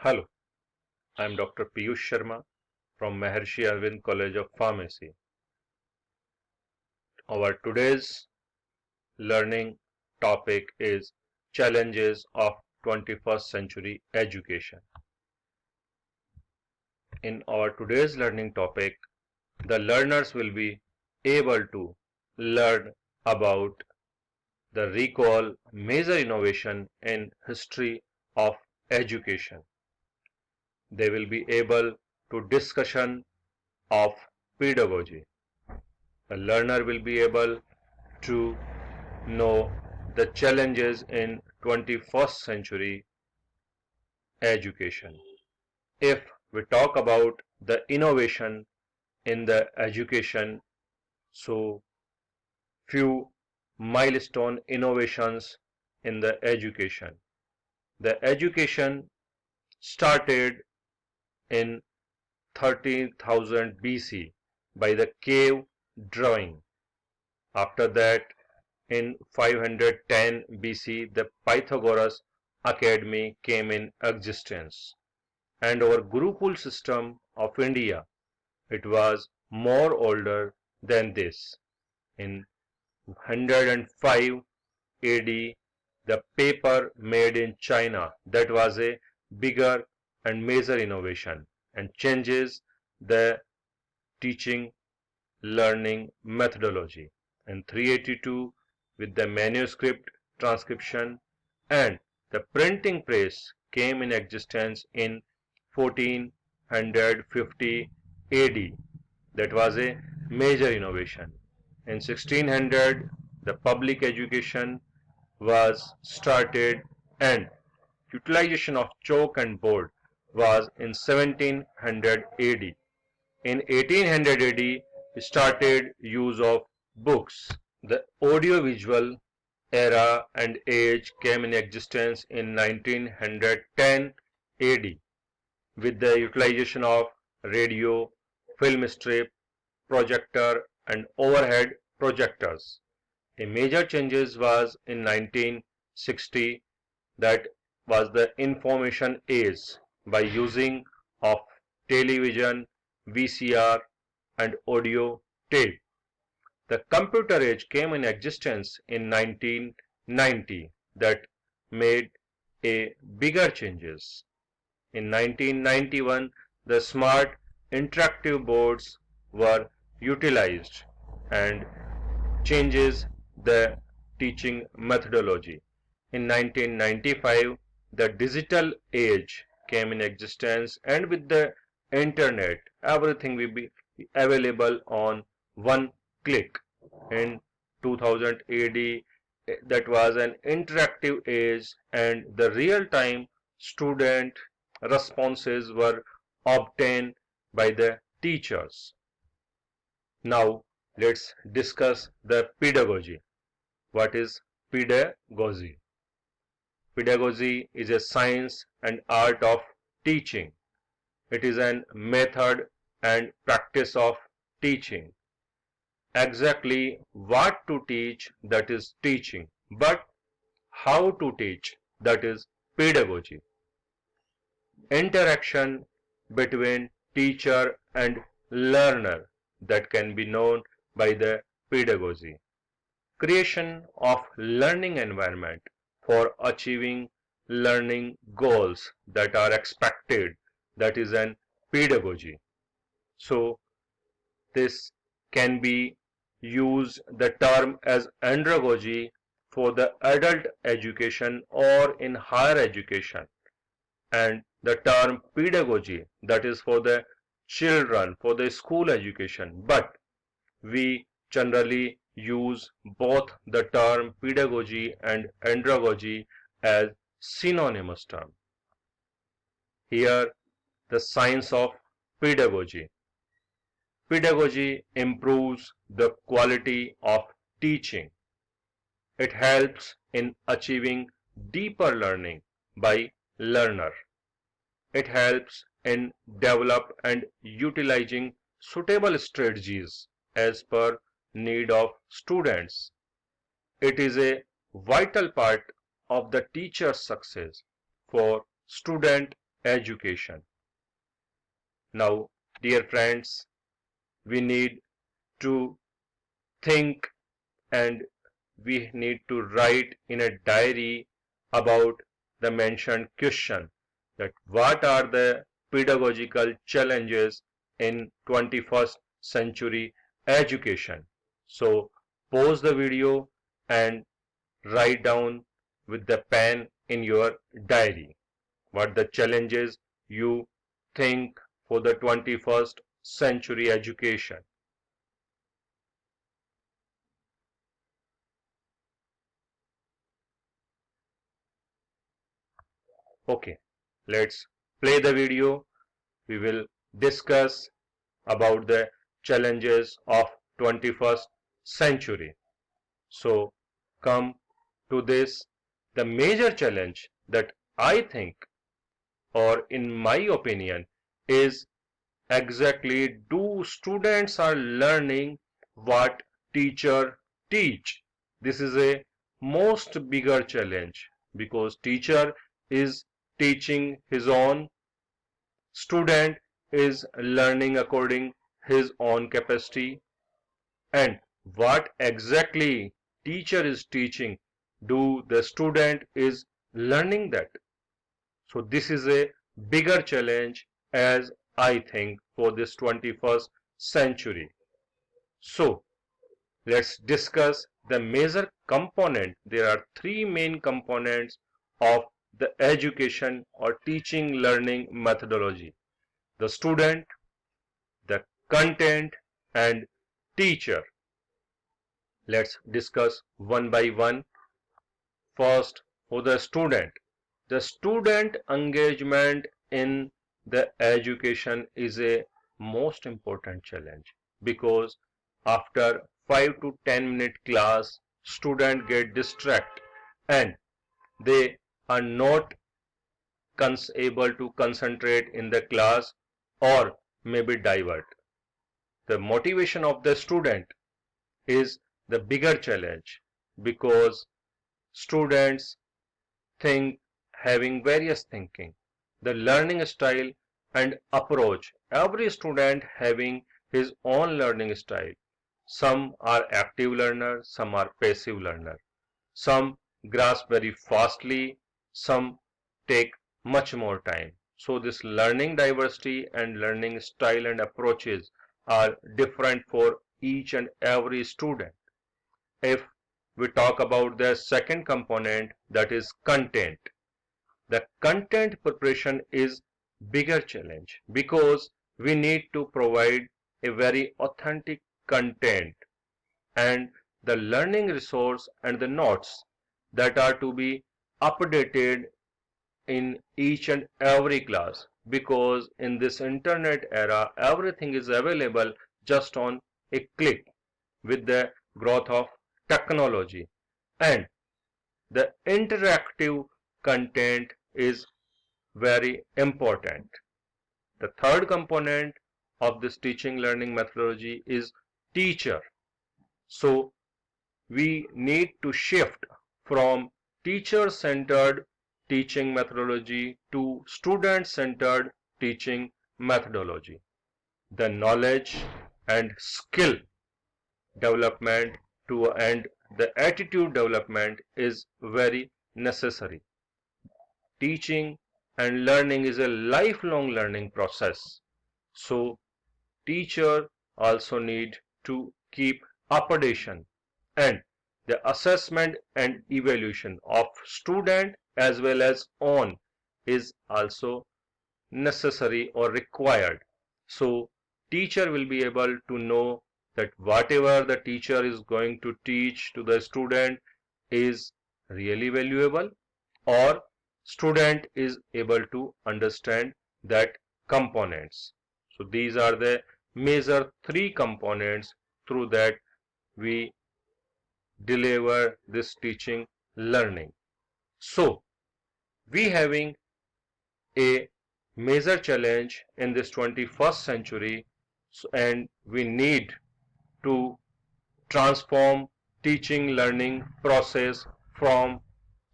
Hello, I am Dr. Piyush Sharma from Maharshi Arvind College of Pharmacy. Our today's learning topic is challenges of 21st century education. In our today's learning topic, the learners will be able to learn about the recall major innovation in history of education. They will be able to discussion of pedagogy. The learner will be able to know the challenges in 21st century education. If we talk about the innovation in the education, so few milestone innovations in the education. The education started in 30,000 BC by the cave drawing. After that, in 510 BC, the Pythagoras Academy came in existence. And our Gurukul system of India, it was more older than this. In 105 AD, the paper made in China, that was a bigger and major innovation and changes the teaching learning methodology. In 382, with the manuscript transcription, and the printing press came in existence in 1450 AD. That was a major innovation. In 1600, the public education was started and utilization of chalk and board was in 1700 AD. In 1800 AD, started use of books. The audiovisual era and age came in existence in 1910 AD with the utilization of radio, film strip, projector and overhead projectors. A major changes was in 1960, that was the information age by using of television, VCR and audio tape. The computer age came in existence in 1990 that made a bigger changes. In 1991, the smart interactive boards were utilized and changes the teaching methodology. In 1995, the digital age came in existence, and with the internet, everything will be available on one click. In 2000 AD, that was an interactive age, and the real-time student responses were obtained by the teachers. Now, let's discuss the pedagogy. What is pedagogy? Pedagogy is a science and art of teaching. It is a method and practice of teaching. Exactly what to teach, that is teaching, but how to teach, that is pedagogy. Interaction between teacher and learner, that can be known by the pedagogy. Creation of learning environment for achieving learning goals that are expected, that is an pedagogy. So this can be used the term as andragogy for the adult education or in higher education, and the term pedagogy, that is for the children, for the school education. But we generally use both the term pedagogy and andragogy as synonymous term. Here, the science of pedagogy. Pedagogy improves the quality of teaching. It helps in achieving deeper learning by learner. It helps in develop and utilizing suitable strategies as per need of students. It is a vital part of the teacher's success for student education. Now, dear friends, we need to think and we need to write in a diary about the mentioned question, that what are the pedagogical challenges in 21st century education. So pause the video and write down with the pen in your diary what the challenges you think for the 21st century education. Okay, let's play the video. We will discuss about the challenges of 21st century. So come to this, the major challenge that I think, or in my opinion, is exactly, do students are learning what teacher teach? This is a most bigger challenge because teacher is teaching his own, student is learning according his own capacity, and what exactly teacher is teaching, do the student is learning that? So this is a bigger challenge, as I think, for this 21st century. So let's discuss the major component. There are three main components of the education or teaching learning methodology: the student, the content, and teacher. Let's discuss one by one. First, for the student. The student engagement in the education is a most important challenge because after 5 to 10 minute class, student get distracted and they are not able to concentrate in the class or maybe divert. The motivation of the student is the bigger challenge because students think, having various thinking, the learning style and approach. Every student having his own learning style. Some are active learner, some are passive learner. Some grasp very fastly, some take much more time. So this learning diversity and learning style and approaches are different for each and every student. If we talk about the second component, that is content, the content preparation is bigger challenge because we need to provide a very authentic content and the learning resource and the notes that are to be updated in each and every class, because in this internet era everything is available just on a click with the growth of technology, and the interactive content is very important. The third component of this teaching learning methodology is teacher. So we need to shift from teacher centered teaching methodology to student centered teaching methodology. The knowledge and skill development to and the attitude development is very necessary. Teaching and learning is a lifelong learning process. So teacher also need to keep updation, and the assessment and evaluation of student as well as on is also necessary or required. So teacher will be able to know that whatever the teacher is going to teach to the student is really valuable, or student is able to understand that components. So these are the major three components through that we deliver this teaching learning. So we having a major challenge in this 21st century, and we need to transform teaching learning process from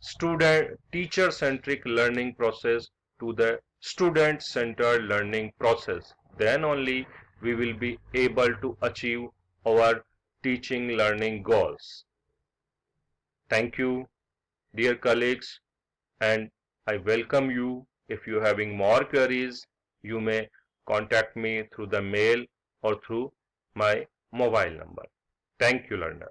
student teacher centric learning process to the student-centered learning process. Then only we will be able to achieve our teaching learning goals. Thank you, dear colleagues, and I welcome you. If you are having more queries, you may contact me through the mail or through my mobile number. Thank you, learner.